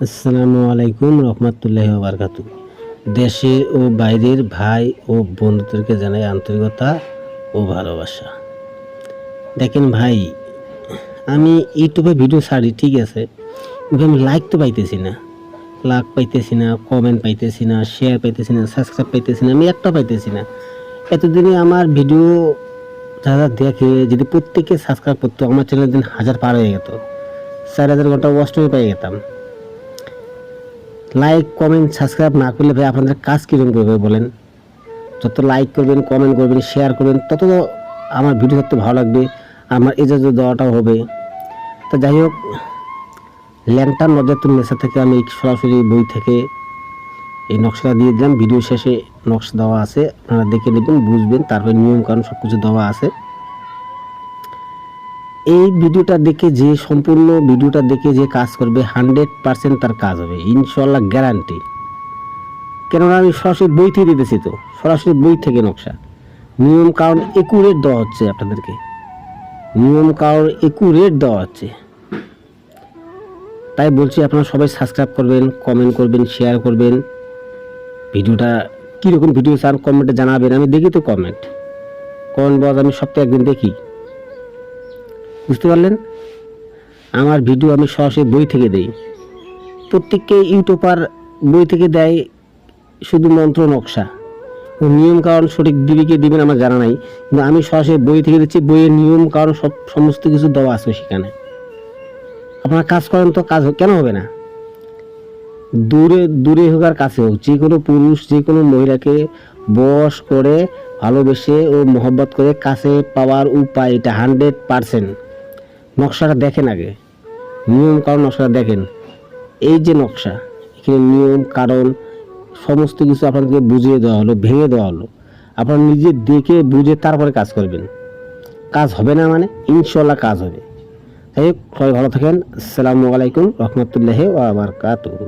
আসসালামু আলাইকুম রহমতুল্লাহি ওয়া বারাকাতুহু। দেশে ও বাইরের ভাই ও বন্ধুদেরকে জানাই আন্তরিকতা ও ভালোবাসা। দেখেন ভাই, আমি ইউটিউবে ভিডিও ছাড়ি ঠিক আছে, কিন্তু আমি লাইক তো পাইতেছি না, লাইক পাইতেছি না, কমেন্ট পাইতেছি না, শেয়ার পাইতেছি না, সাবস্ক্রাইব পাইতেছি না, আমি একটা পাইতেছি না। এতদিনে আমার ভিডিও যারা দেখে যদি প্রত্যেকে সাবস্ক্রাইব করতো, আমার চ্যানেল দিন 1000 পার হয়ে যেত, 4000 ঘন্টা ওয়াচ টাইম পেয়ে যেতাম। লাইক কমেন্ট সাবস্ক্রাইব না করলে ভাই আপনাদের কাজ কীরকম করবে বলেন? যত লাইক করবেন, কমেন্ট করবেন, শেয়ার করবেন, তত আমার ভিডিও দেখতে ভালো লাগবে, আমার এজাজত দেওয়াটাও হবে। তো যাই হোক, ল্যাংটার নজরতুল নেশা থেকে আমি সরাসরি বই থেকে এই নকশাটা দিয়ে দিলাম। ভিডিও শেষে নকশা দেওয়া আছে, আপনারা দেখে নেবেন, বুঝবেন, তারপরে নিয়মকানুন সব কিছু দেওয়া আছে। এই ভিডিওটা দেখে সম্পূর্ণ ভিডিওটা দেখে যে কাজ করবে 100% তার কাজ হবে ইনশাল্লাহ, গ্যারান্টি। কেননা আমি সরাসরি বই থেকে দিতেছি, তো সরাসরি বই থেকে নকশা, নিয়ম কারণ একুরেট দেওয়া হচ্ছে আপনাদেরকে, নিয়ম কারণ একুরেট দেওয়া হচ্ছে। তাই বলছি আপনারা সবাই সাবস্ক্রাইব করবেন, কমেন্ট করবেন, শেয়ার করবেন। ভিডিওটা কীরকম ভিডিও চান কমেন্টে জানাবেন, আমি দেখি তো কমেন্ট বক্স আমি সপ্তাহে একদিন দেখি, বুঝতে পারলেন? আমার ভিডিও আমি সরাসরি বই থেকে দেই, প্রত্যেককে ইউটিউবার বই থেকে দেয় শুধু মন্ত্র নকশা, নিয়ম কারণ সঠিক দিকে দিবেন আমার জানা নাই, কিন্তু আমি সরাসরি বই থেকে দিচ্ছি। বইয়ের নিয়ম কারণ সমস্ত কিছু দেওয়া আছে সেখানে। আপনারা কাজ করেন তো, কাজ কেন হবে না? দূরে দূরে হোক আর কাছে হোক, যে কোনো পুরুষ যে কোনো মহিলাকে বশ করে ভালোবেসে ও মহব্বত করে কাছে পাওয়ার উপায় এটা 100%। নকশাটা দেখেন আগে, নিয়ম কারণ নকশাটা দেখেন। এই যে নকশা, এখানে নিয়ম কারণ সমস্ত কিছু আপনাদেরকে বুঝিয়ে দেওয়া হলো, ভেঙে দেওয়া হলো। আপনারা নিজে দেখে বুঝে তারপরে কাজ করবেন। কাজ হবে না মানে? ইনশাল্লাহ কাজ হবে। যাই হোক, সবাই ভালো থাকেন। আসসালামু আলাইকুম রহমতুল্লাহি ওয়া বারাকাতুহু।